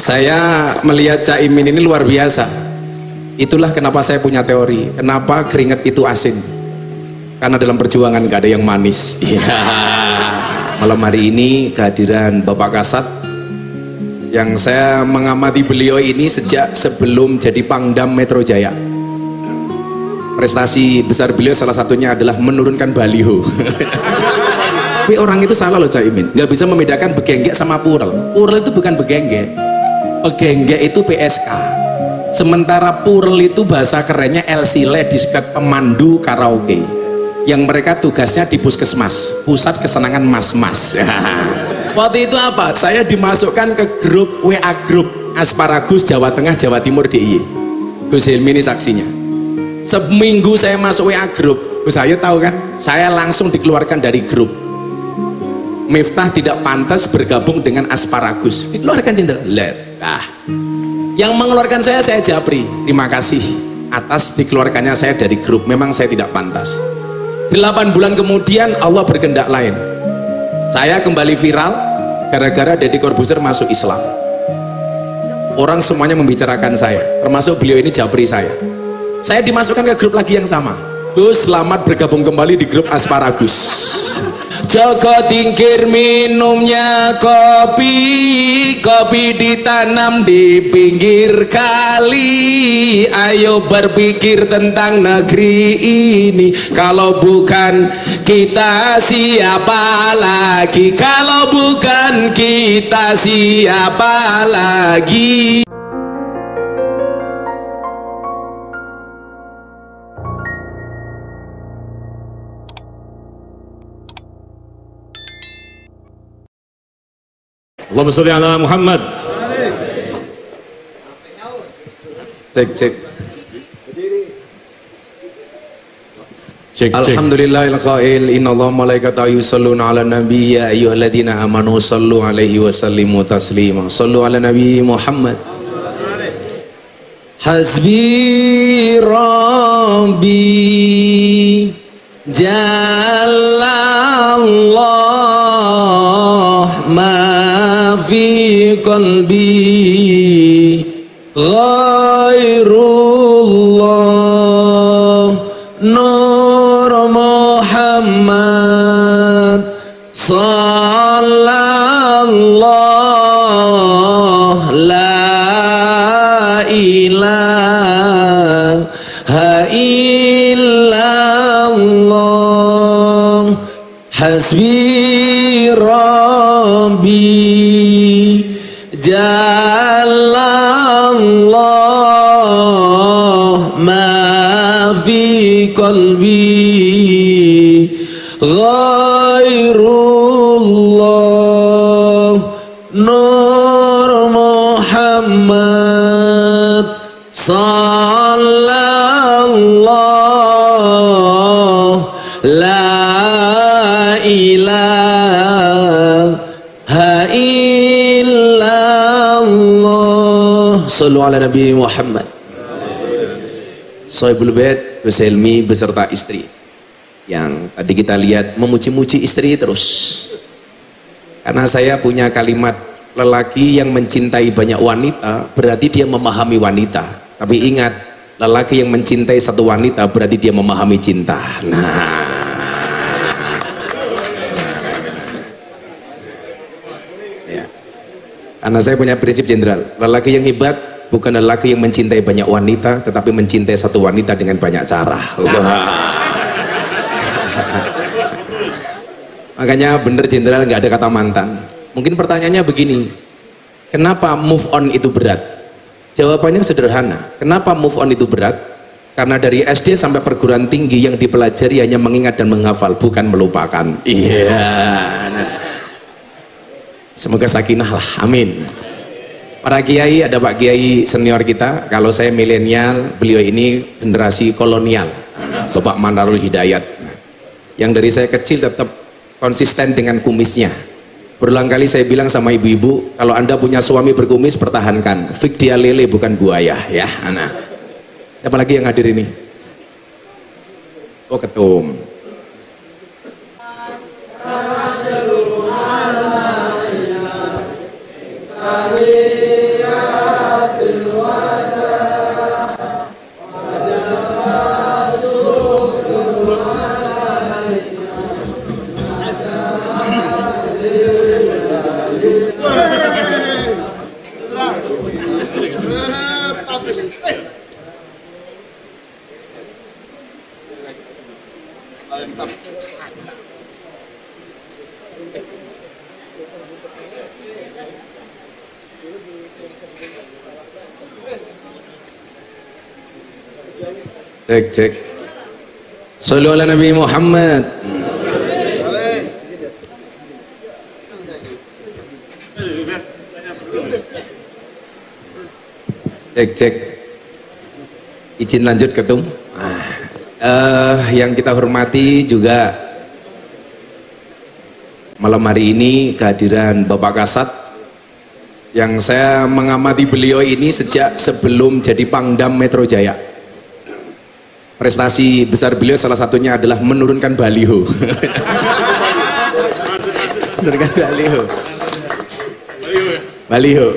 Saya melihat Cak Imin ini luar biasa. Itulah kenapa saya punya teori. Kenapa keringat itu asin? Karena dalam perjuangan gak ada yang manis. Iya. Malam hari ini kehadiran Bapak Kasat, yang saya mengamati beliau ini sejak sebelum jadi Pangdam Metro Jaya. Prestasi besar beliau salah satunya adalah menurunkan baliho. Tapi orang itu salah loh Cak Imin, nggak bisa membedakan begenggek sama purel. Purel itu bukan begenggek, begenggek itu PSK. Sementara purel itu bahasa kerennya LC, Ladies Club, pemandu karaoke, yang mereka tugasnya di puskesmas, pusat kesenangan mas-mas. Waktu itu apa? Saya dimasukkan ke grup WA grup Asparagus Jawa Tengah Jawa Timur DIY. Gus Hilmi ini saksinya. Seminggu saya masuk WA grup, saya tahu kan, saya langsung dikeluarkan dari grup. Miftah tidak pantas bergabung dengan Asparagus, dikeluarkan jenderal. Nah, yang mengeluarkan saya Japri. Terima kasih atas dikeluarkannya saya dari grup, memang saya tidak pantas. 8 bulan kemudian Allah berkehendak lain. Saya kembali viral gara-gara Deddy Corbuzier masuk Islam. Orang semuanya membicarakan saya, termasuk beliau ini Japri saya. Saya dimasukkan ke grup lagi yang sama. Gus, selamat bergabung kembali di grup Asparagus. Joko tingkir minumnya kopi, kopi ditanam di pinggir kali. Ayo berpikir tentang negeri ini. Kalau bukan kita siapa lagi? Kalau bukan kita siapa lagi? Allahumma sholli ala Muhammad. Cek. Cek. Alhamdulillahil qail innallaha malaikatahu yusholluna 'alan nabi ya ayyuhalladzina amanu shollu 'alaihi wa sallimu taslima. Shollu 'ala nabi Muhammad. Hasbi rabbi jallallah ma fi qalbi ghairullah nur Muhammad sallallahu la ilaha illallah. Hasbi rabbi jallallah ma fi qalbi ghairullah nur Muhammad sallallahu la ilaha illallah. Sallu ala Nabi Muhammad. Sohibul Bait Gus Hilmi beserta istri, yang tadi kita lihat memuji-muji istri terus. Karena saya punya kalimat, lelaki yang mencintai banyak wanita berarti dia memahami wanita. Tapi ingat, lelaki yang mencintai satu wanita berarti dia memahami cinta. Nah, karena saya punya prinsip jenderal, lelaki yang hebat bukan lelaki yang mencintai banyak wanita, tetapi mencintai satu wanita dengan banyak cara. Makanya bener jenderal, nggak ada kata mantan. Mungkin pertanyaannya begini, kenapa move on itu berat? Jawabannya sederhana. Kenapa move on itu berat? Karena dari SD sampai perguruan tinggi yang dipelajari hanya mengingat dan menghafal, bukan melupakan. Iya. Semoga sakinah lah, amin. Para kiai, ada Pak Kiai senior kita, kalau saya milenial, beliau ini generasi kolonial, Bapak Manarul Hidayat, yang dari saya kecil tetap konsisten dengan kumisnya. Berulang kali saya bilang sama ibu-ibu, kalau anda punya suami berkumis, pertahankan. Fik dia lele bukan buaya, ya anak. Siapa lagi yang hadir ini? Oh, ketum. Cek cek. Shallu ala Nabi Muhammad. Cek cek. Izin lanjut ketum. Yang kita hormati juga malam hari ini kehadiran Bapak Kasat yang saya mengamati beliau ini sejak sebelum jadi Pangdam Metro Jaya. Prestasi besar beliau salah satunya adalah menurunkan baliho. Menurunkan baliho. Baliho.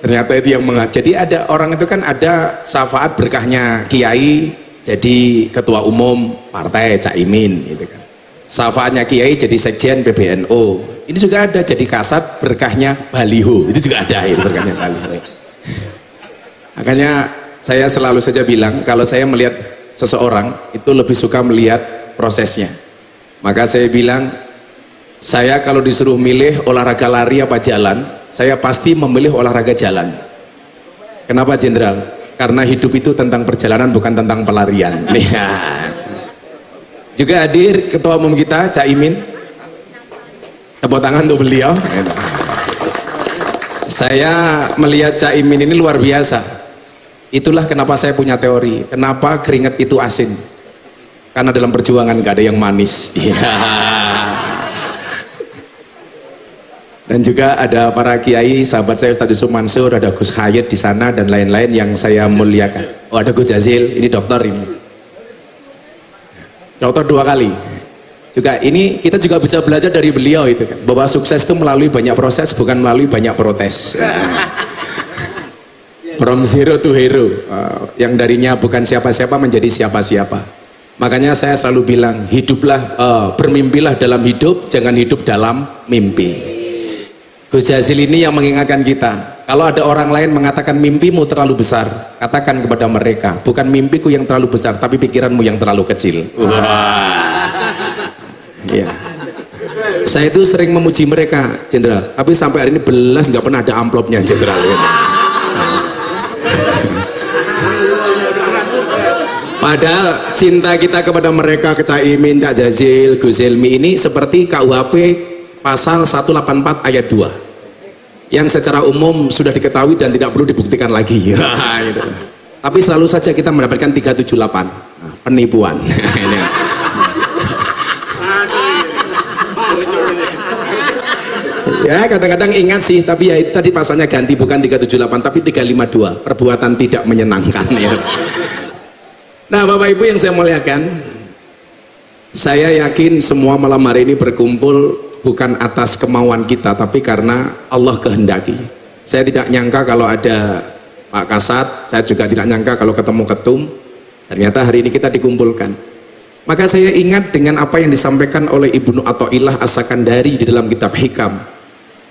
Ternyata itu yang jadi ada orang itu kan ada syafaat berkahnya kiai jadi ketua umum partai Caimin gitu kan. Syafaatnya kiai jadi sekjen PBNU. Ini juga ada jadi kasat berkahnya baliho. Itu juga ada itu berkahnya baliho. Makanya saya selalu saja bilang kalau saya melihat seseorang itu lebih suka melihat prosesnya. Maka saya bilang saya kalau disuruh milih olahraga lari apa jalan, saya pasti memilih olahraga jalan. Kenapa Jenderal? Karena hidup itu tentang perjalanan bukan tentang pelarian. Juga hadir ketua umum kita Caimin. Tepuk tangan untuk beliau. Saya melihat Caimin ini luar biasa. Itulah kenapa saya punya teori. Kenapa keringat itu asin? Karena dalam perjuangan gak ada yang manis. Dan juga ada para kiai, sahabat saya Ustaz Yusuf Mansur, ada Gus Hayat di sana dan lain-lain yang saya muliakan. Oh ada Gus Jazil, ini dokter ini. Dokter 2 kali. Juga ini kita juga bisa belajar dari beliau itu kan. Bahwa sukses itu melalui banyak proses bukan melalui banyak protes. From zero to hero, yang darinya bukan siapa-siapa menjadi siapa-siapa. Makanya saya selalu bilang, hiduplah, bermimpilah dalam hidup, jangan hidup dalam mimpi. Gus Jazil ini yang mengingatkan kita, kalau ada orang lain mengatakan mimpimu terlalu besar, katakan kepada mereka, bukan mimpiku yang terlalu besar, tapi pikiranmu yang terlalu kecil. Ya. Saya itu sering memuji mereka, Jenderal, tapi sampai hari ini belas nggak pernah ada amplopnya, Jenderal. Padahal cinta kita kepada mereka, ke Caimin, Cak Jazil, Gus Helmi ini seperti KUHP pasal 184 ayat 2 yang secara umum sudah diketahui dan tidak perlu dibuktikan lagi. Gitu. Tapi selalu saja kita mendapatkan 378 penipuan. Ya kadang-kadang ingat sih, tapi ya itu tadi pasalnya ganti, bukan 378 tapi 352, perbuatan tidak menyenangkan ya. Nah Bapak Ibu yang saya muliakan, saya yakin semua malam hari ini berkumpul bukan atas kemauan kita, tapi karena Allah kehendaki. Saya tidak nyangka kalau ada Pak Kasat, saya juga tidak nyangka kalau ketemu ketum, ternyata hari ini kita dikumpulkan. Maka saya ingat dengan apa yang disampaikan oleh Ibnu Athaillah As-Sakandari di dalam kitab Hikam.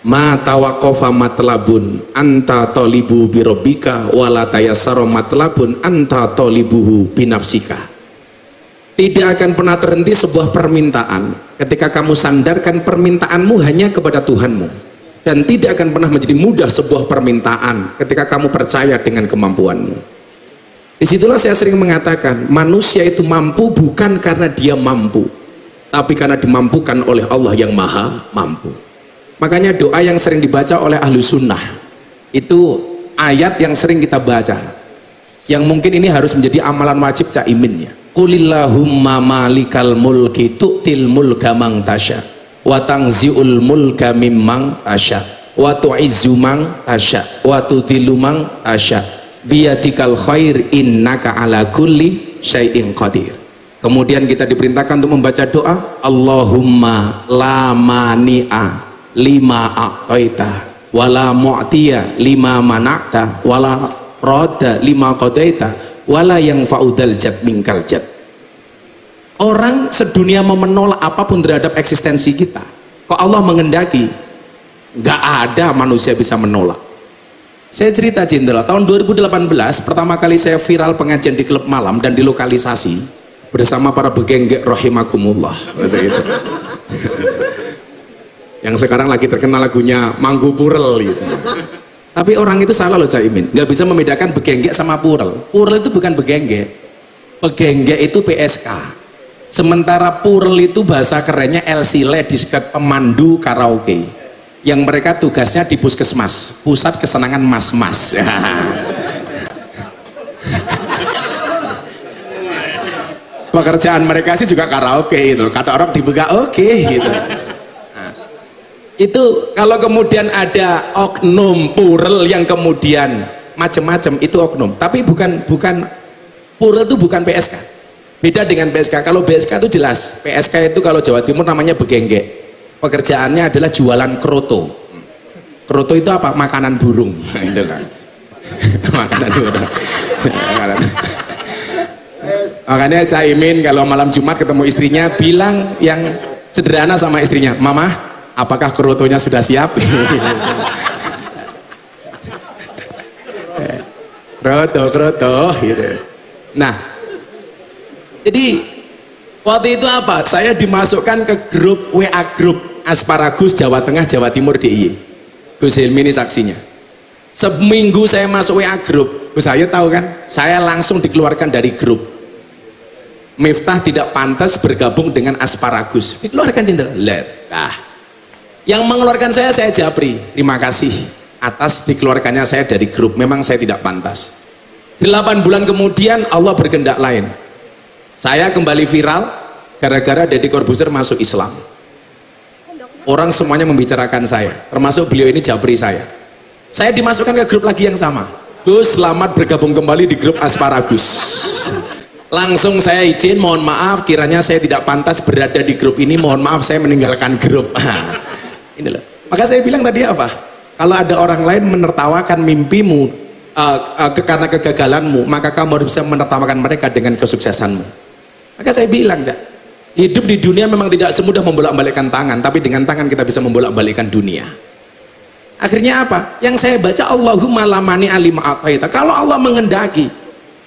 Ma tawaqqafa matlabun anta talibu birobika wala tayassara matlabun anta talibuhu binafsika. Tidak akan pernah terhenti sebuah permintaan ketika kamu sandarkan permintaanmu hanya kepada Tuhanmu, dan tidak akan pernah menjadi mudah sebuah permintaan ketika kamu percaya dengan kemampuanmu. Disitulah saya sering mengatakan manusia itu mampu bukan karena dia mampu, tapi karena dimampukan oleh Allah yang maha mampu. Makanya doa yang sering dibaca oleh ahlu sunnah itu ayat yang sering kita baca, yang mungkin ini harus menjadi amalan wajib Caimin ya. Qulillahumma malikal mulki tu'til mulka man tasya wa tanzi'ul mulka mimman tasya wa tu'izzu man tasya wa tudhillu man tasya biyadikal khair innaka ala kulli syai'in qadir. Kemudian kita diperintahkan untuk membaca doa Allahumma la mani'a lima a'taita wala mu'tiya lima mana'ta wala radda lima qadaita wala yang fa'udal jad minkal jad. Orang sedunia mau menolak apapun terhadap eksistensi kita, kok Allah mengendaki nggak ada manusia bisa menolak. Saya cerita Jenderal, tahun 2018 pertama kali saya viral pengajian di klub malam dan di lokalisasi bersama para begenggek rahimakumullah gitu. Yang sekarang lagi terkenal lagunya Manggu Purel gitu. Tapi orang itu salah loh Cak Imin, nggak bisa membedakan begenggek sama purel. Purel itu bukan begenggek, begenggek itu PSK. Sementara purel itu bahasa kerennya LC, Ladies Pemandu Karaoke, yang mereka tugasnya di puskesmas, pusat kesenangan mas-mas. Pekerjaan mereka sih juga karaoke itu, kata orang dibuka oke gitu. Itu kalau kemudian ada oknum purel yang kemudian macam-macam, itu oknum, tapi bukan purel itu bukan PSK, beda dengan PSK. Kalau PSK itu jelas, PSK itu kalau Jawa Timur namanya begenggek, pekerjaannya adalah jualan kroto. Kroto itu apa? Makanan burung. Itu kan makanan burung. Makanya Caimin kalau malam Jumat ketemu istrinya bilang yang sederhana sama istrinya, mama, apakah kerotonya sudah siap? Kroto gitu. Nah, jadi waktu itu apa? Saya dimasukkan ke grup WA grup Asparagus Jawa Tengah Jawa Timur DIY. Gus Hilmi ini saksinya. Seminggu saya masuk WA grup, saya tahu kan, saya langsung dikeluarkan dari grup. Miftah tidak pantas bergabung dengan Asparagus, dikeluarkan jenderal. Nah, yang mengeluarkan saya Japri, terima kasih atas dikeluarkannya saya dari grup, memang saya tidak pantas. 8 bulan kemudian Allah berkehendak lain, saya kembali viral gara-gara Deddy Corbuzier masuk Islam. Orang semuanya membicarakan saya, termasuk beliau ini Japri saya dimasukkan ke grup lagi yang sama. Gus, selamat bergabung kembali di grup Asparagus. Langsung saya izin, mohon maaf kiranya saya tidak pantas berada di grup ini, mohon maaf saya meninggalkan grup. Inilah. Maka saya bilang tadi apa? Kalau ada orang lain menertawakan mimpimu karena kegagalanmu, maka kamu harus bisa menertawakan mereka dengan kesuksesanmu. Maka saya bilang, hidup di dunia memang tidak semudah membolak-balikkan tangan, tapi dengan tangan kita bisa membolak-balikkan dunia. Akhirnya apa? Yang saya baca, Allahumma lamani alima ataita. Kalau Allah menghendaki,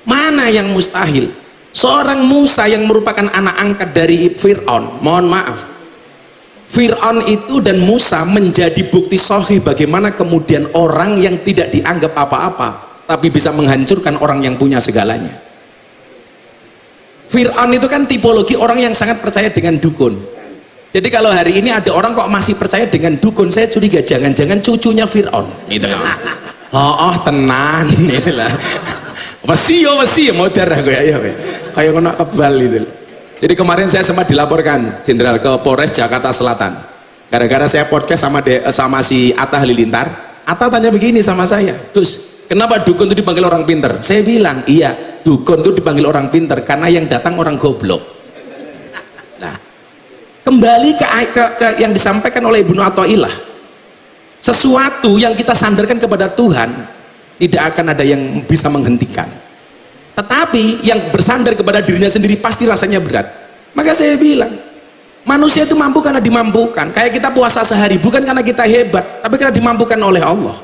mana yang mustahil? Seorang Musa yang merupakan anak angkat dari Fir'aun, mohon maaf, Fir'aun itu dan Musa menjadi bukti sahih bagaimana kemudian orang yang tidak dianggap apa-apa tapi bisa menghancurkan orang yang punya segalanya. Fir'aun itu kan tipologi orang yang sangat percaya dengan dukun. Jadi kalau hari ini ada orang kok masih percaya dengan dukun, saya curiga jangan-jangan cucunya Fir'aun gitu. Tenan itulah. Masih modern aku ya kayak kena kebal gitu. Jadi kemarin saya sempat dilaporkan jenderal ke Polres Jakarta Selatan gara-gara saya podcast sama si Atta Halilintar. Atta tanya begini sama saya, Gus, kenapa dukun itu dipanggil orang pinter? Saya bilang, iya, dukun itu dipanggil orang pinter karena yang datang orang goblok. Nah, kembali ke yang disampaikan oleh Ibnu Athaillah, sesuatu yang kita sandarkan kepada Tuhan tidak akan ada yang bisa menghentikan, tetapi yang bersandar kepada dirinya sendiri pasti rasanya berat. Maka saya bilang, manusia itu mampu karena dimampukan. Kayak kita puasa sehari bukan karena kita hebat, tapi karena dimampukan oleh Allah.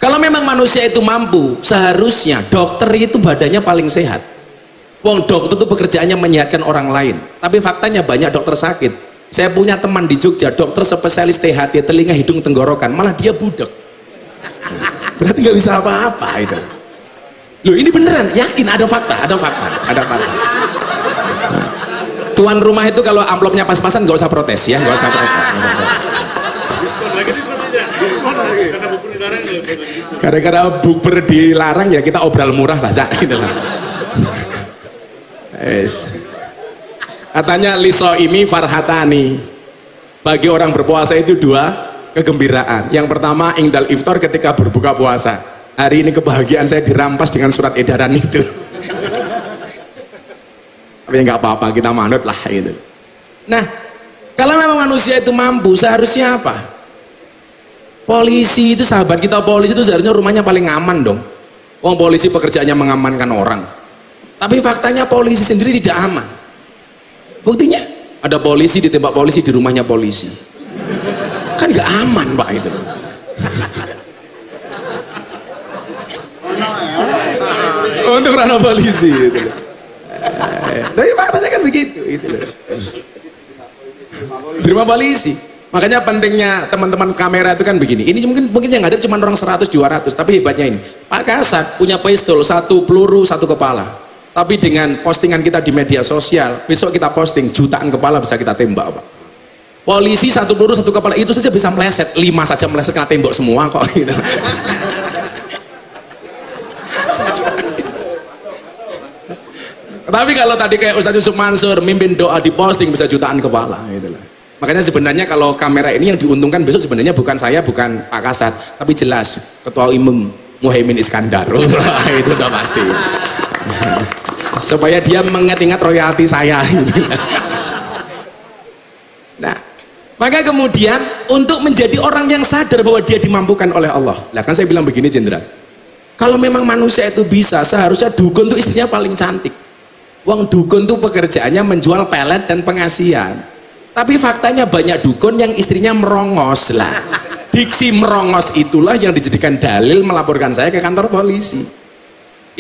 Kalau memang manusia itu mampu, seharusnya dokter itu badannya paling sehat. Wong dokter itu pekerjaannya menyehatkan orang lain, tapi faktanya banyak dokter sakit. Saya punya teman di Jogja, dokter spesialis THT, telinga hidung tenggorokan, malah dia budak. Berarti nggak bisa apa-apa itu. Loh, ini beneran, yakin ada fakta. Nah, tuan rumah itu kalau amplopnya pas-pasan nggak usah protes ya, nggak usah protes. Diskon lagi. Karena buku dilarang. Gara-gara bukber dilarang ya kita obral murah lah, gitu lah. Katanya lisoimi farhatani, bagi orang berpuasa itu 2 kegembiraan. Yang pertama ingdal iftar, ketika berbuka puasa. Hari ini kebahagiaan saya dirampas dengan surat edaran itu. Tapi nggak apa-apa, kita manut lah itu. Nah, kalau memang manusia itu mampu, seharusnya apa? Polisi itu, sahabat kita polisi itu seharusnya rumahnya paling aman dong. Wong polisi pekerjaannya mengamankan orang. Tapi faktanya polisi sendiri tidak aman. Buktinya ada polisi ditembak polisi di rumahnya polisi. Kan nggak aman Pak itu. Untuk ranah polisi itu. Tapi faktanya kan begitu itu. Terima polisi. Makanya pentingnya teman-teman kamera itu kan begini. Ini mungkin yang hadir cuma orang 100 200, tapi hebatnya ini. Pak Kasat punya pistol, 1 peluru 1 kepala. Tapi dengan postingan kita di media sosial, besok kita posting jutaan kepala bisa kita tembak, Pak. Polisi 1 peluru 1 kepala itu saja bisa meleset, 5 saja meleset kena tembok semua kok gitu. Tapi kalau tadi kayak Ustadz Yusuf Mansur mimpin doa di posting bisa jutaan kepala gitu lah. Makanya sebenarnya kalau kamera ini yang diuntungkan besok sebenarnya bukan saya, bukan Pak Kasat, tapi jelas Ketua Umum Muhaimin Iskandar. Itu udah pasti. Supaya dia mengingat-ingat royalti saya. Nah, maka kemudian untuk menjadi orang yang sadar bahwa dia dimampukan oleh Allah. Nah kan saya bilang begini Jenderal, kalau memang manusia itu bisa, seharusnya dukun tuh istrinya paling cantik. Wong dukun tuh pekerjaannya menjual pelet dan pengasihan. Tapi faktanya banyak dukun yang istrinya merongos lah. Diksi merongos itulah yang dijadikan dalil melaporkan saya ke kantor polisi.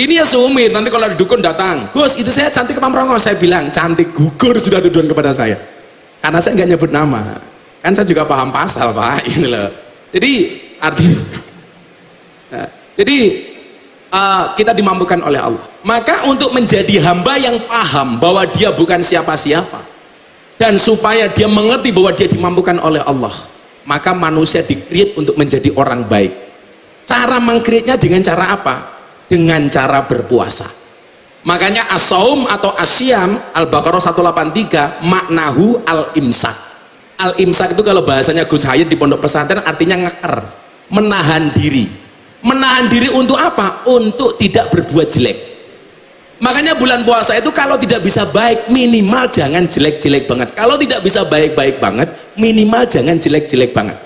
Ini ya sumir, nanti kalau ada dukun datang, Gus itu saya cantik apa merongos? Saya bilang cantik, gugur sudah tuduhan kepada saya. Karena saya nggak nyebut nama. Kan saya juga paham pasal Pak. Ini loh. Jadi artinya, kita dimampukan oleh Allah. Maka untuk menjadi hamba yang paham bahwa dia bukan siapa-siapa, dan supaya dia mengerti bahwa dia dimampukan oleh Allah, maka manusia di-create untuk menjadi orang baik. Cara meng-create-nya dengan cara apa? Dengan cara berpuasa. Makanya as-saum atau asyam, Al-Baqarah 183, maknahu al-imsak. Al-imsak itu kalau bahasanya Gus Hayat di pondok pesantren artinya ngeker, menahan diri. Menahan diri untuk apa? Untuk tidak berbuat jelek. Makanya bulan puasa itu kalau tidak bisa baik, minimal jangan jelek-jelek banget. Kalau tidak bisa baik-baik banget, minimal jangan jelek-jelek banget.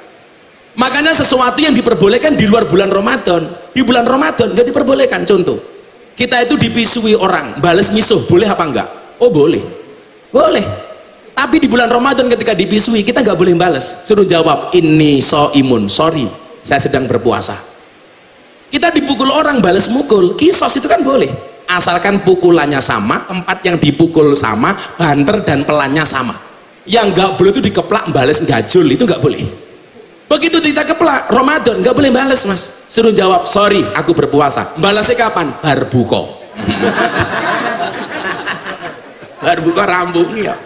Makanya sesuatu yang diperbolehkan di luar bulan Ramadan, di bulan Ramadan nggak diperbolehkan. Contoh, kita itu dipisui orang, balas misuh, boleh apa enggak? Oh boleh, boleh. Tapi di bulan Ramadan ketika dipisui, kita nggak boleh balas. Suruh jawab, ini imun, sorry, saya sedang berpuasa. Kita dipukul orang, balas mukul, kisos itu kan boleh. Asalkan pukulannya sama, tempat yang dipukul sama, banter dan pelannya sama. Yang nggak boleh itu dikeplak, balas gajul, itu nggak boleh. Begitu kita keplak, Ramadan nggak boleh balas mas. Suruh jawab, sorry, aku berpuasa. Balasnya kapan? Barbuko. Barbuko rambungnya.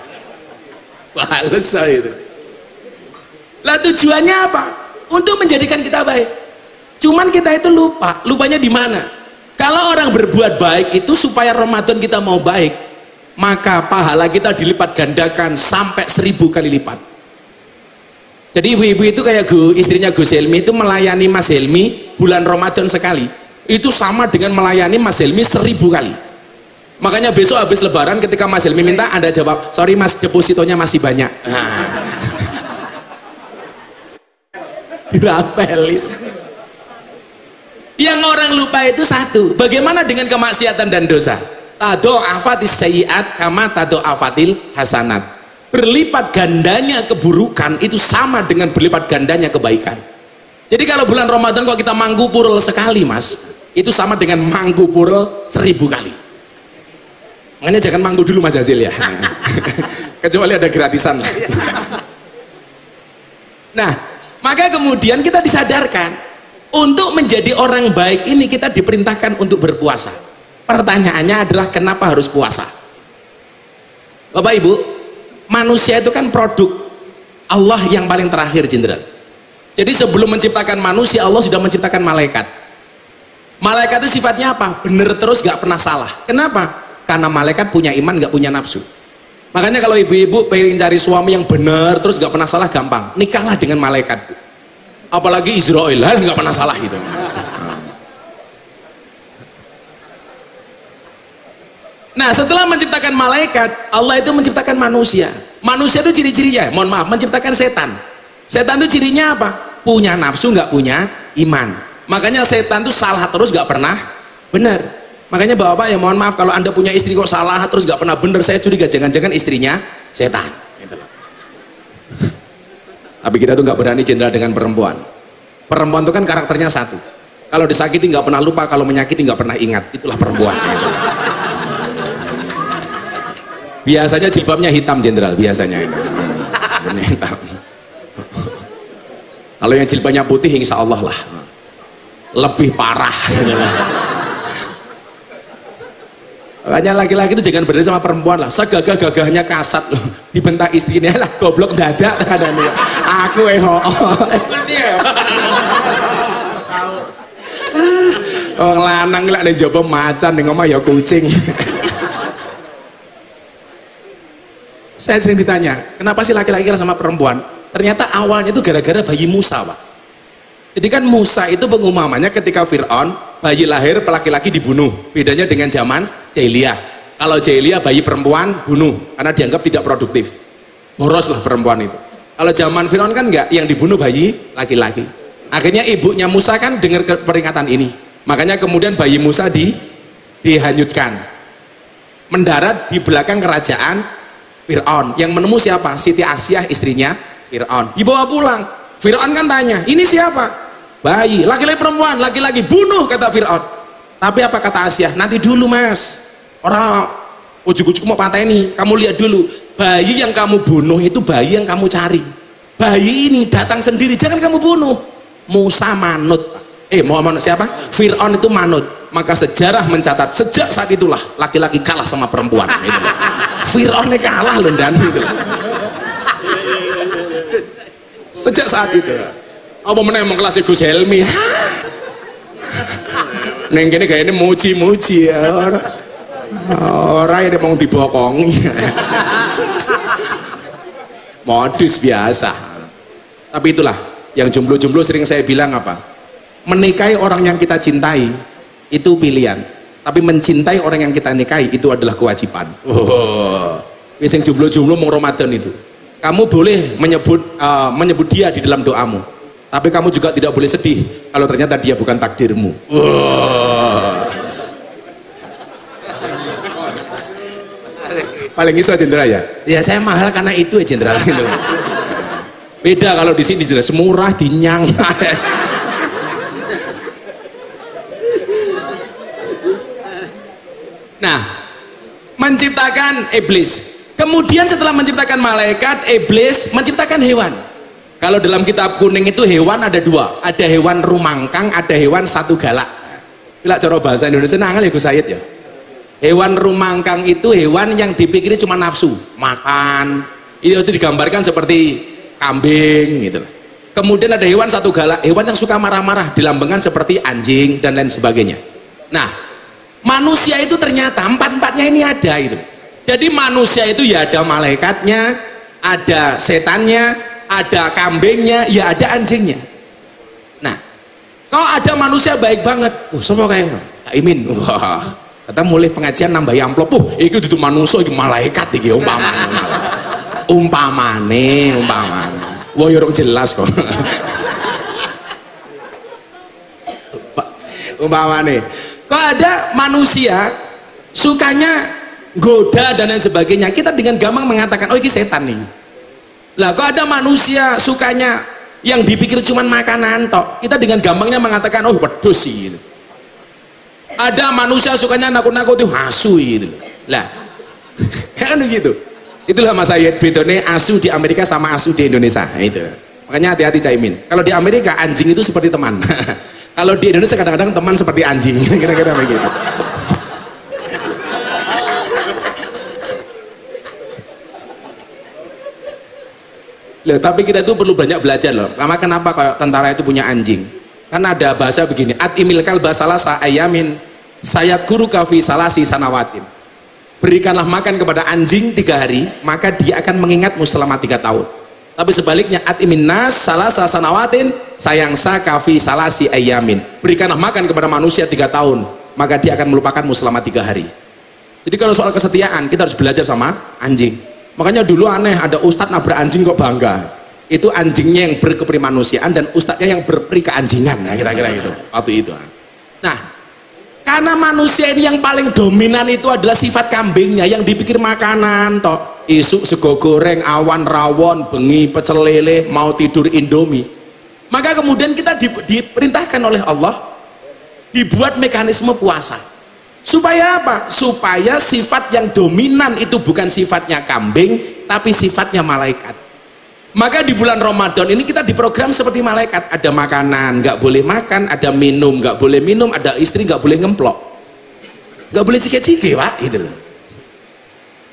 Balas saya itu. Lah tujuannya apa? Untuk menjadikan kita baik. Cuman kita itu lupa. Lupanya di mana? Kalau orang berbuat baik itu supaya Ramadan kita mau baik, maka pahala kita dilipat gandakan sampai 1000 kali lipat. Jadi ibu-ibu itu kayak istrinya Gus Helmi itu melayani Mas Helmi bulan Ramadan sekali. Itu sama dengan melayani Mas Helmi 1000 kali. Makanya besok habis lebaran ketika Mas Helmi minta, Anda jawab, sorry mas, depositonya masih banyak. Dirapel itu. Yang orang lupa itu satu, bagaimana dengan kemaksiatan dan dosa? Tado'afatis sayyi'at kama tado'afatil hasanat. Berlipat gandanya keburukan itu sama dengan berlipat gandanya kebaikan. Jadi kalau bulan Ramadan kok kita manggu purel sekali mas, itu sama dengan manggu purel 1000 kali. Makanya jangan manggu dulu mas Jazil ya. Kecuali ada gratisan. Nah, maka kemudian kita disadarkan, untuk menjadi orang baik ini kita diperintahkan untuk berpuasa. Pertanyaannya adalah kenapa harus puasa? Bapak Ibu, manusia itu kan produk Allah yang paling terakhir Jenderal. Jadi sebelum menciptakan manusia, Allah sudah menciptakan malaikat. Malaikat itu sifatnya apa? Bener terus gak pernah salah. Kenapa? Karena malaikat punya iman, gak punya nafsu. Makanya kalau ibu-ibu pengen cari suami yang bener terus gak pernah salah, gampang, nikahlah dengan malaikat. Apalagi Israel, nggak pernah salah gitu. Nah setelah menciptakan malaikat, Allah itu menciptakan manusia. Manusia itu ciri-cirinya, mohon maaf, menciptakan setan. Setan itu cirinya apa? Punya nafsu, nggak punya iman. Makanya setan itu salah terus, nggak pernah benar. Makanya bapak ya mohon maaf, kalau anda punya istri kok salah terus nggak pernah benar, saya curiga jangan-jangan istrinya setan. Tapi kita tuh nggak berani Jenderal dengan perempuan. Perempuan itu kan karakternya satu. Kalau disakiti nggak pernah lupa, kalau menyakiti nggak pernah ingat. Itulah perempuan. Biasanya jilbabnya hitam Jenderal, biasanya itu. Hitam. Kalau yang jilbabnya putih insya Allah lah lebih parah. Makanya laki-laki itu jangan berani sama perempuan lah. Segagah-gagahnya kasat loh, dibentak istrinya lah, goblok dadak kadang-kadang. Aku ngerti ya. Orang lanang lek ning jaba macan ning omah ya kucing. Saya sering ditanya, kenapa sih laki-laki sama perempuan? Ternyata awalnya itu gara-gara bayi Musa, Pak. Jadi kan Musa itu pengumpamannya ketika Fir'aun, bayi lahir laki-laki dibunuh. Bedanya dengan zaman jahiliyah. Kalau jahiliyah bayi perempuan bunuh karena dianggap tidak produktif. Boros lah perempuan itu. Kalau zaman Fir'aun kan enggak, yang dibunuh bayi laki-laki. Akhirnya ibunya Musa kan dengar peringatan ini. Makanya kemudian bayi Musa dihanyutkan. Mendarat di belakang kerajaan Fir'aun. Yang menemu siapa? Siti Asyah, istrinya Fir'aun. Dibawa pulang. Fir'aun kan tanya, ini siapa? Bayi, laki-laki perempuan, laki-laki, bunuh kata Fir'aun. Tapi apa kata Asyah? Nanti dulu mas, orang ujuk-ujuk mau pateni, kamu lihat dulu, bayi yang kamu bunuh itu bayi yang kamu cari. Bayi ini datang sendiri, jangan kamu bunuh. Musa manut, Muhammad siapa? Fir'aun itu manut. Maka sejarah mencatat sejak saat itulah laki-laki kalah sama perempuan. Fir'aunnya kalah loh dan itu. Sejak saat itu. Apa meneh emang kelas Gus Helmi. Neng kene kayaknya muji-muji ya. Orang yang mau dibokongi. Modus biasa. Tapi itulah yang jomblo-jomblo sering saya bilang apa? Menikahi orang yang kita cintai itu pilihan. Tapi mencintai orang yang kita nikahi itu adalah kewajiban. Wis sing jomblo-jomblo mau Ramadan itu. Kamu boleh menyebut dia di dalam doamu. Tapi kamu juga tidak boleh sedih kalau ternyata dia bukan takdirmu. Paling iso jenderal ya? Ya saya mahal karena itu ya jenderal. Beda kalau di sini jenderal semurah dinyang. Nah, menciptakan iblis. Kemudian setelah menciptakan malaikat, iblis menciptakan hewan. Kalau dalam kitab kuning itu hewan ada dua, ada hewan rumangkang, ada hewan satu galak. Bila cara bahasa Indonesia nangal ya Gus Said ya. Hewan rumangkang itu hewan yang dipikiri cuma nafsu, makan. Itu digambarkan seperti kambing gitu. Kemudian ada hewan satu galak, hewan yang suka marah-marah, dilambangkan seperti anjing dan lain sebagainya. Nah, manusia itu ternyata empat-empatnya ini ada itu. Jadi manusia itu ya ada malaikatnya, ada setannya, ada kambingnya, ya ada anjingnya. Nah, kalau ada manusia baik banget, semua kayak Kak Imin, wah, kata mulai pengajian nambah amplop, itu itu manusia, itu malaikat, itu umpamane, wah yorong jelas kok. Umpamane, kalau ada manusia sukanya goda dan lain sebagainya, kita dengan gampang mengatakan, oh ini setan nih. Lah kok ada manusia sukanya yang dipikir cuman makanan tok, kita dengan gampangnya mengatakan oh wedhus sih gitu. Ada manusia sukanya nakut-nakut itu asu gitu. Lah kan begitu. Itulah Mas Said bedone asu di Amerika sama asu di Indonesia. Nah, itu. Makanya hati-hati Caimin. Kalau di Amerika anjing itu seperti teman. Kalau di Indonesia kadang-kadang teman seperti anjing. Kira-kira begitu. Loh, tapi kita itu perlu banyak belajar loh. Lama kenapa kayak tentara itu punya anjing? Karena ada bahasa begini, atimil kalba salasa ayamin sayat guru kafi salasi sanawatin. Berikanlah makan kepada anjing 3 hari, maka dia akan mengingatmu selama 3 tahun. Tapi sebaliknya atimin nas salasa sanawatin sayangsa kafi salasi ayamin. Berikanlah makan kepada manusia 3 tahun, maka dia akan melupakanmu selama 3 hari. Jadi kalau soal kesetiaan kita harus belajar sama anjing. Makanya dulu aneh ada ustadz nabrak anjing kok bangga. Itu anjingnya yang berkeprimanusiaan dan ustadznya yang berperi keanjingan. Nah kira-kira itu waktu itu. Nah karena manusia ini yang paling dominan itu adalah sifat kambingnya yang dipikir makanan toh. Isuk sego goreng, awan rawon, bengi pecel lele, mau tidur indomie. Maka kemudian kita diperintahkan oleh Allah dibuat mekanisme puasa. Supaya apa? Supaya sifat yang dominan itu bukan sifatnya kambing, tapi sifatnya malaikat. Maka di bulan Ramadan ini kita diprogram seperti malaikat. Ada makanan, nggak boleh makan. Ada minum, nggak boleh minum. Ada istri, nggak boleh ngemplok. Nggak boleh cike-cike, Pak. Gitu loh.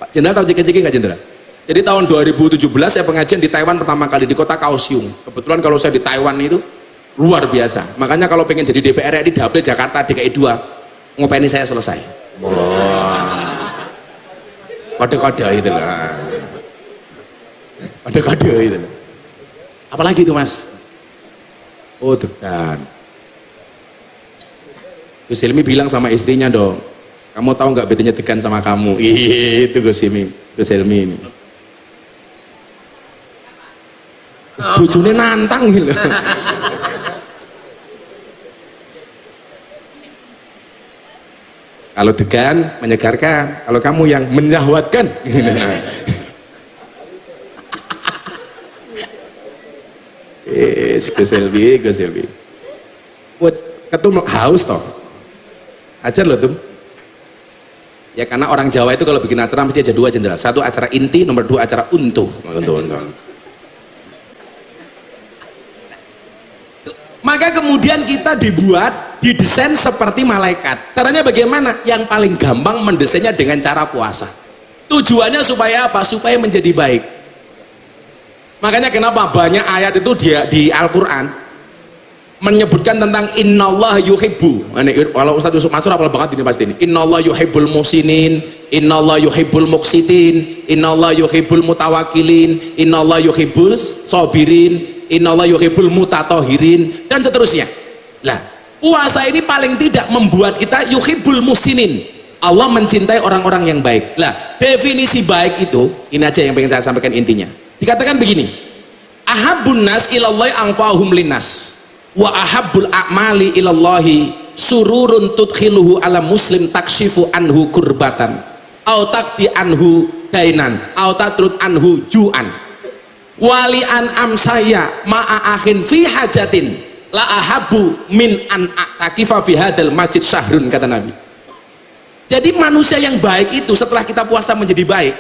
Pak Jenderal tahu cike-cike nggak, Jenderal? Jadi tahun 2017 saya pengajian di Taiwan pertama kali di kota Kaohsiung. Kebetulan kalau saya di Taiwan itu luar biasa. Makanya kalau pengen jadi DPR RI dapil Jakarta DKI 2, ngopeni saya selesai. Wah. Kode-kode itu lah. Kode-kode itu lah. Apalagi itu, Mas? Oh, degan. Gus Hilmi bilang sama istrinya dong, kamu tahu nggak betanya degan sama kamu? Itu Gus Hilmi ini. Bojone nantang gitu. Kalau degan menyegarkan, kalau kamu yang menyahwatkan. Gus Hilmi. Ketum haus toh. Ajar loh tuh. Ya karena orang Jawa itu kalau bikin acara mesti ada 2, Jenderal. 1 acara inti, nomor 2 acara untuh. Maka kemudian kita didesain seperti malaikat. Caranya bagaimana? Yang paling gampang mendesainnya dengan cara puasa. Tujuannya supaya apa? Supaya menjadi baik. Makanya kenapa banyak ayat itu di Al-Quran menyebutkan tentang innallaha yuhibbu. Kalau Ustaz Yusuf Mansur apal banget ini pasti ini. Innallaha yuhibbul musinin, innallaha yuhibbul muqsitin, innallaha yuhibbul mutawakkilin, innallaha yuhibbul sabirin, innallaha yuhibbul mutatahirin, dan seterusnya. Lah, puasa ini paling tidak membuat kita yuhibbul musinin. Allah mencintai orang-orang yang baik. Lah, definisi baik itu, ini aja yang pengen saya sampaikan intinya. Dikatakan begini, ahabbun nas ilallahi anfa'uhum linnas. Wa ahabbul a'mali ilallahi sururun tudkhiluhu ala muslim takshifu anhu kurbatan au takti anhu dainan au tatrud anhu ju'an wali an amsaya ma'a akhin fi hajatin la ahabbu min an a'takifa fi hadal masjid syahrun, kata Nabi. Jadi manusia yang baik itu setelah kita puasa menjadi baik.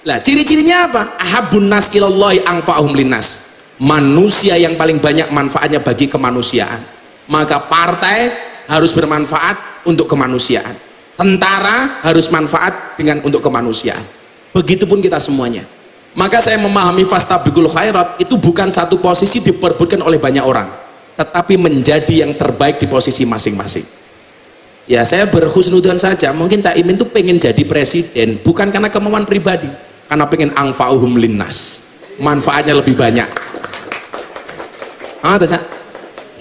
Lah ciri-cirinya apa? Ahabbun nas ilallahi anfa'uhum linnas. Manusia yang paling banyak manfaatnya bagi kemanusiaan. Maka partai harus bermanfaat untuk kemanusiaan, tentara harus manfaat untuk kemanusiaan, begitupun kita semuanya. Maka saya memahami fastabiqul khairat itu bukan satu posisi diperebutkan oleh banyak orang, tetapi menjadi yang terbaik di posisi masing-masing. Ya saya berhusnudzon saja, mungkin Cak Imin tuh pengen jadi presiden bukan karena kemauan pribadi, karena pengen anfa'uhum linnas, manfaatnya lebih banyak.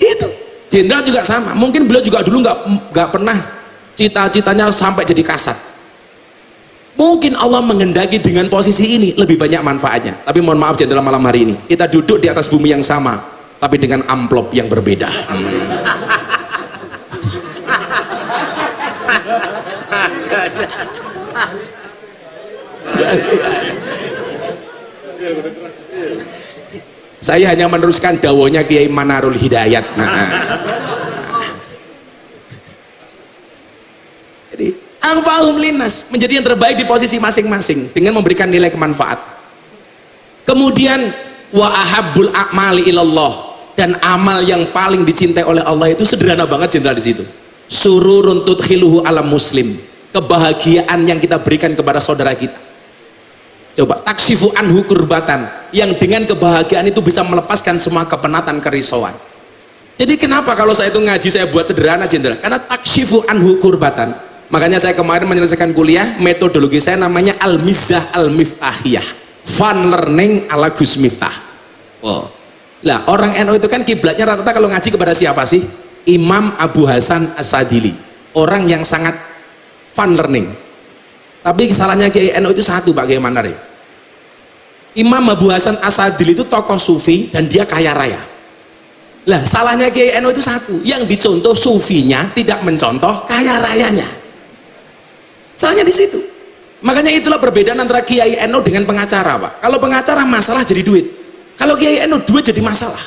Itu Jenderal juga sama, mungkin beliau juga dulu nggak pernah cita-citanya sampai jadi kasat. Mungkin Allah menghendaki dengan posisi ini lebih banyak manfaatnya. Tapi mohon maaf Jenderal, malam hari ini kita duduk di atas bumi yang sama tapi dengan amplop yang berbeda. Saya hanya meneruskan dawuhnya Kiai Manarul Hidayat. Jadi anfa'uhum linnas, menjadi yang terbaik di posisi masing-masing dengan memberikan nilai kemanfaat. Kemudian wa ahabbul a'mali ilallah, dan amal yang paling dicintai oleh Allah itu sederhana banget Jenderal di situ. Sururun tudkhiluhu ala muslim, kebahagiaan yang kita berikan kepada saudara kita. Coba taksifu anhu kurbatan, yang dengan kebahagiaan itu bisa melepaskan semua kepenatan, kerisauan. Jadi kenapa kalau saya itu ngaji saya buat sederhana Jenderal? Karena taksifu anhu kurbatan. Makanya saya kemarin menyelesaikan kuliah, metodologi saya namanya al-mizah al-miftahiyah, fun learning ala Gus Miftah. Oh. Lah orang NU itu kan kiblatnya rata-rata kalau ngaji kepada siapa sih? Imam Abu Hasan As-Sadili, orang yang sangat fun learning. Tapi salahnya Kiai NU itu satu, Pak Kiai Manar. Imam Abu Hasan As-Sadili itu tokoh sufi dan dia kaya raya. Lah salahnya Kiai NU itu satu, yang dicontoh sufinya, tidak mencontoh kaya rayanya. Salahnya di situ. Makanya itulah perbedaan antara Kiai NU dengan pengacara, Pak. Kalau pengacara masalah jadi duit, kalau Kiai NU duit jadi masalah.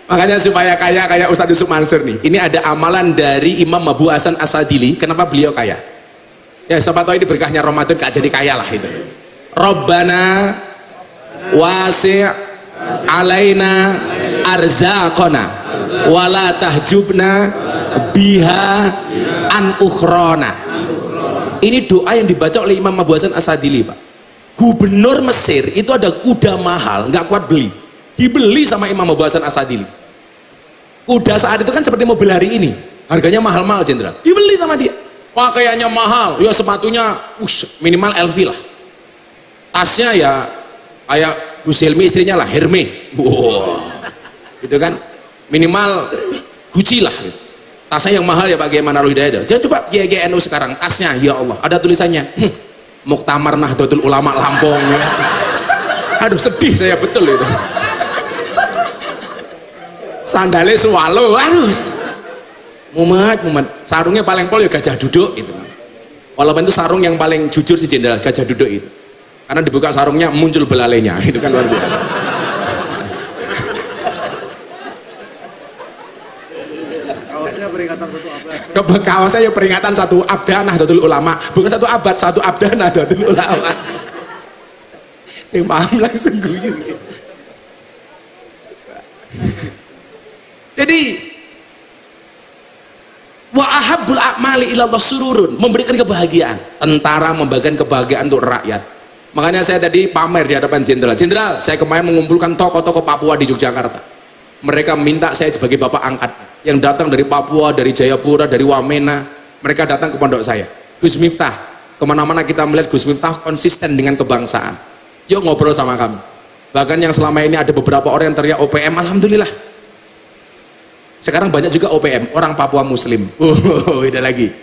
Makanya supaya kaya kayak Ustadz Yusuf Mansur nih, ini ada amalan dari Imam Abu Hasan As-Sadili. Kenapa beliau kaya? Ya siapa tahu ini berkahnya Ramadan gak jadi kaya lah itu. Rabbana wasi' alaina arzaqona wala tahjubna biha an ukhrona. Ini doa yang dibaca oleh Imam Abu Hasan As-Sadili, Pak. Gubernur Mesir itu ada kuda mahal, nggak kuat beli, dibeli sama Imam Abu Hasan As-Sadili. Kuda saat itu kan seperti mobil hari ini, harganya mahal-mahal jenderal, dibeli sama dia. Pakaiannya mahal, ya sepatunya minimal LV lah, tasnya ya kayak Gus Helmi istrinya lah, Hermes, wow, gitu kan, minimal Gucci lah, gitu. Tasnya yang mahal ya Pak Kiai Manarul Hidayat. Jadi Pak Kiai NU sekarang tasnya, ya Allah, ada tulisannya, Muktamar Nahdlatul Ulama Lampung. Ya. Aduh sedih saya betul itu. Sandalnya swallow, aduh. Mumet, sarungnya paling pol ya gajah duduk itu. Walaupun itu sarung yang paling jujur si jenderal, gajah duduk itu. Karena dibuka sarungnya muncul belalainya, itu kan luar biasa. Kaosnya peringatan satu abad. Kaosnya ya peringatan satu abad Nahdlatul Ulama, bukan satu abad, satu abad Nahdlatul Ulama. Saya paham langsung guyu. Jadi wa ahabbul a'mali ilallah sururun, memberikan kebahagiaan. Tentara membagikan kebahagiaan untuk rakyat. Makanya saya tadi pamer di hadapan jenderal. Jenderal, saya kemarin mengumpulkan tokoh-tokoh Papua di Yogyakarta. Mereka minta saya sebagai bapak angkat yang datang dari Papua, dari Jayapura, dari Wamena. Mereka datang ke pondok saya. Gus Miftah, kemana-mana kita melihat Gus Miftah konsisten dengan kebangsaan. Yuk ngobrol sama kami. Bahkan yang selama ini ada beberapa orang yang teriak OPM, alhamdulillah. Sekarang banyak juga OPM, orang Papua Muslim. Beda lagi.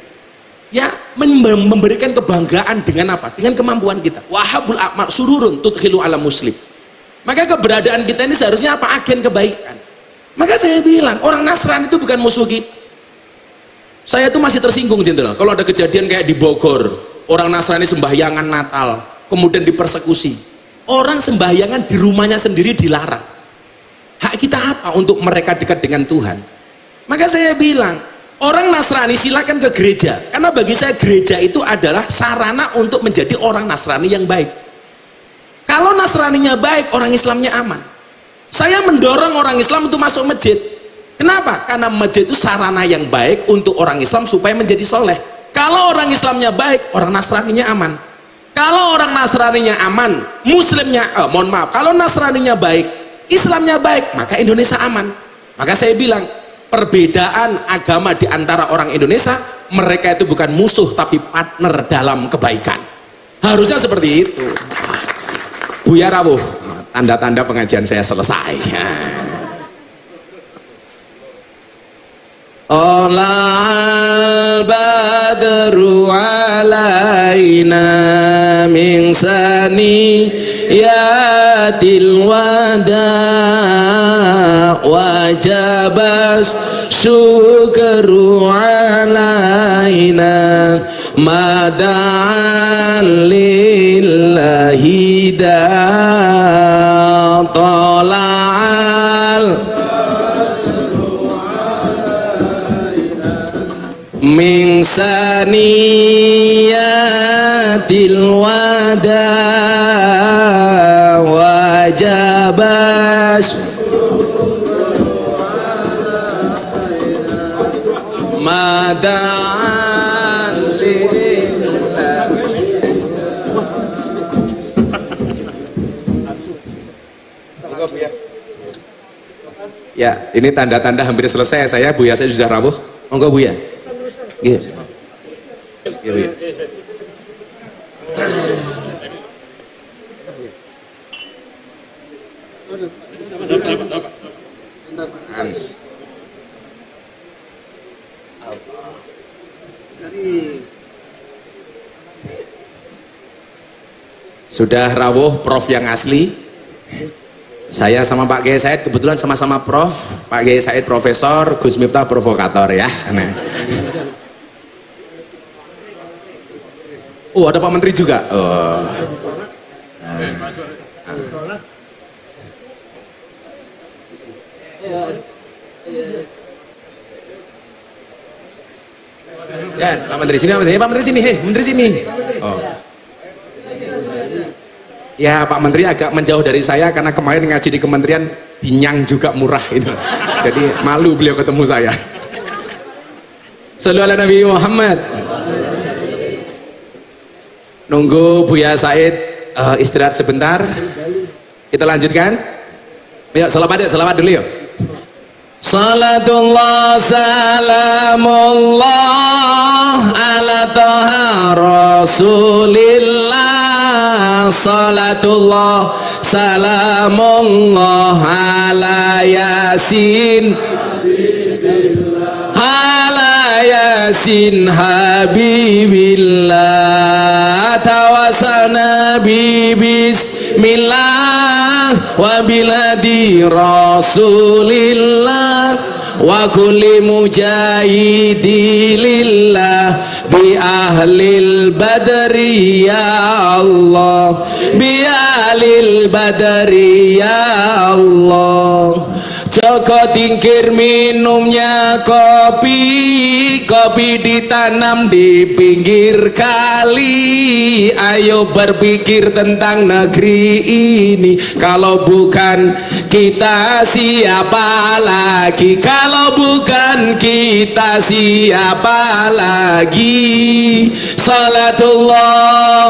Ya, memberikan kebanggaan dengan apa? Dengan kemampuan kita. Wahabul a'mal sururun tudkhilu ala muslim. Maka keberadaan kita ini seharusnya apa? Agen kebaikan. Maka saya bilang, orang Nasrani itu bukan musuh kita. Saya tuh masih tersinggung jenderal. Kalau ada kejadian kayak di Bogor, orang Nasrani sembahyangan Natal, kemudian dipersekusi. Orang sembahyangan di rumahnya sendiri dilarang. Hak kita apa untuk mereka dekat dengan Tuhan? Maka saya bilang, orang Nasrani silakan ke gereja, karena bagi saya gereja itu adalah sarana untuk menjadi orang Nasrani yang baik. Kalau Nasraninya baik, orang Islamnya aman. Saya mendorong orang Islam untuk masuk masjid. Kenapa? Karena masjid itu sarana yang baik untuk orang Islam supaya menjadi soleh. Kalau orang Islamnya baik, orang Nasraninya aman. Kalau orang Nasraninya aman, Muslimnya, mohon maaf, kalau Nasraninya baik, Islamnya baik, maka Indonesia aman. Maka saya bilang, perbedaan agama di antara orang Indonesia, mereka itu bukan musuh tapi partner dalam kebaikan. Harusnya seperti itu. Buya rawuh, tanda-tanda pengajian saya selesai. Olal badru alaina min saniyatil wada wajabas syukru alaina mada'an lillahi da tola'al min saniyatil wada wajabas mada'an ya, ini tanda-tanda hampir selesai. Saya Buya, saya sudah rawuh. Monggo Buya. Iya. Iya, Buya. Sudah rawuh Prof yang asli. Saya sama Pak Kiai Said kebetulan sama-sama Prof. Pak Kiai Said profesor, Gus Miftah provokator ya. Nah. Oh, ada Pak Menteri juga. Oh. Ya, Pak Menteri sini, Pak Menteri. Pak Menteri sini, hei, Menteri sini. Oh. Ya, Pak Menteri agak menjauh dari saya karena kemarin ngaji di kementerian dinyang juga murah itu. Jadi malu beliau ketemu saya. Shallallahu alaihi Nabi Muhammad. Nunggu Buya Said istirahat sebentar. Kita lanjutkan. Yuk, selawat dulu yuk. Salatullah salamullah ala toha rasulillah. Salatullah salamullah ala yasin ala yasin habibillah. Tawasalna bi bismillah wa biladi rasulillah wa kulli mujahidi lillah bi ahlil badri ya Allah, bi ahlil badri ya Allah. Joko tingkir minumnya kopi, kopi ditanam di pinggir kali. Ayo berpikir tentang negeri ini. Kalau bukan kita siapa lagi? Kalau bukan kita siapa lagi? Salatullah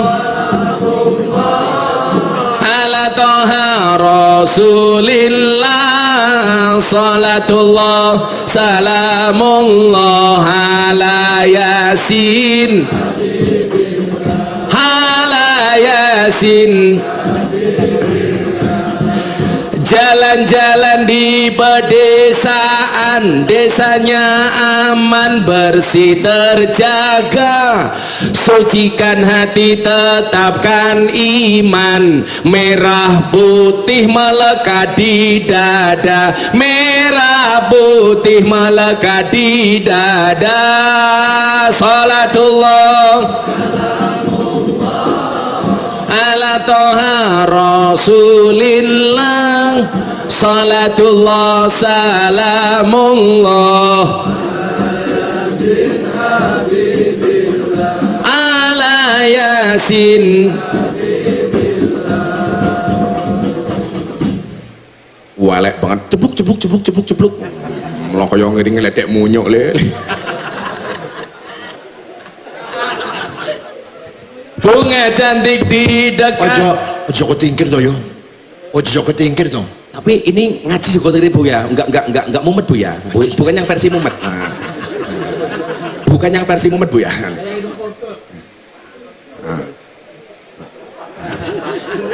ala toha rasulillah. Salatullah salamullah ala yasin ala yasin. Jalan-jalan di pedesaan, desanya aman bersih terjaga. Sucikan hati, tetapkan iman. Merah putih melekat di dada, merah putih melekat di dada. Salatullah ala toha rasulillah. Salatullah salamullah ala yasin. Walek banget, cepluk melokoyong ngiri ngeledek munyuk le. Bunga cantik di dekat. Ojo ketingkir toh yo. Ojo ketingkir toh. Tapi ini ngaji juga dari Bu ya, enggak mumet Bu ya. Bukan yang versi mumet. Nah. Bukan yang versi mumet Bu ya. Nah.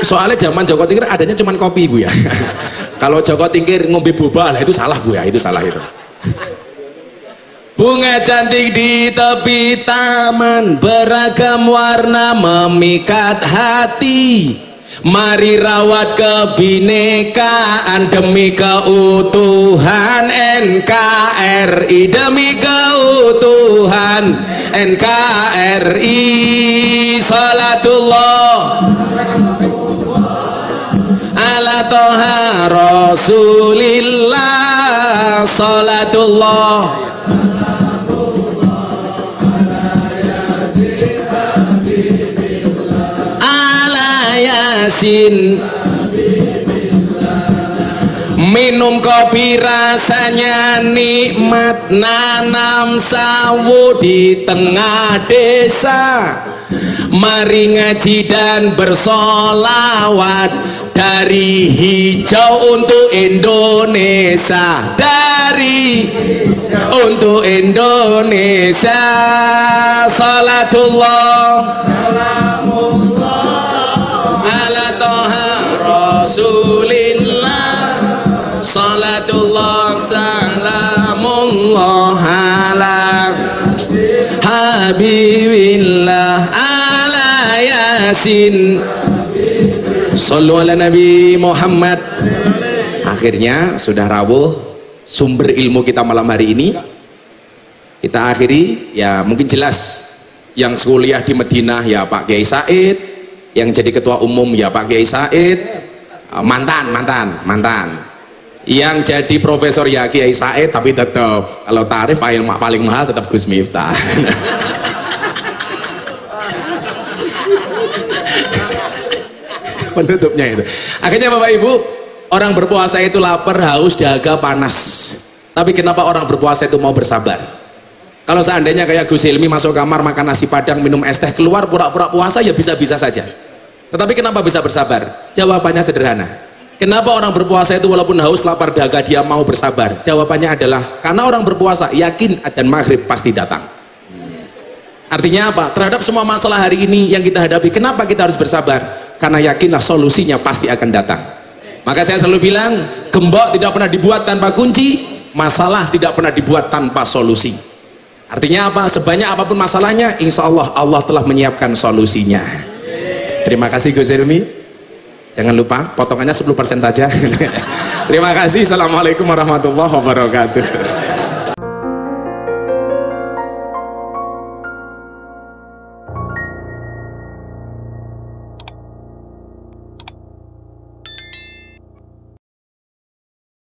Soalnya zaman Joko Tingkir adanya cuma kopi Bu ya. Kalau Joko Tingkir ngombe boba lah itu salah Bu ya, itu salah itu. Bunga cantik di tepi taman, beragam warna memikat hati. Mari rawat kebinekaan demi keutuhan NKRI, demi keutuhan NKRI. Salatullah ala toha rasulillah. Salatullah yasin. Minum kopi rasanya nikmat, nanam sawo di tengah desa. Mari ngaji dan bersolawat, dari hijau untuk Indonesia, dari untuk Indonesia. Salatullah ala toha rasulillah. Salatullah salamullah ala habibillah ala yasin. Sallu ala Nabi Muhammad. Akhirnya sudah rawuh sumber ilmu kita malam hari ini. Kita akhiri ya, mungkin jelas yang kuliah di Madinah ya Pak Kiai Said, yang jadi ketua umum ya Pak Kiai Said, mantan Yang jadi profesor ya Kiai Said, tapi tetap kalau tarif paling mahal tetap Gus Miftah. Penutupnya itu. Akhirnya Bapak Ibu, orang berpuasa itu lapar, haus, dahaga, panas. Tapi kenapa orang berpuasa itu mau bersabar? Kalau seandainya kayak Gus Hilmi masuk kamar makan nasi padang, minum es teh, keluar pura-pura puasa, ya bisa-bisa saja. Tetapi kenapa bisa bersabar? Jawabannya sederhana. Kenapa orang berpuasa itu walaupun haus, lapar, dahaga dia mau bersabar? Jawabannya adalah karena orang berpuasa yakin adzan maghrib pasti datang. Artinya apa? Terhadap semua masalah hari ini yang kita hadapi, kenapa kita harus bersabar? Karena yakinlah solusinya pasti akan datang. Maka saya selalu bilang, gembok tidak pernah dibuat tanpa kunci, masalah tidak pernah dibuat tanpa solusi. Artinya apa? Sebanyak apapun masalahnya, insya Allah Allah telah menyiapkan solusinya. Terima kasih Gus Hilmi. Jangan lupa potongannya 10% saja. Terima kasih. Assalamualaikum warahmatullahi wabarakatuh.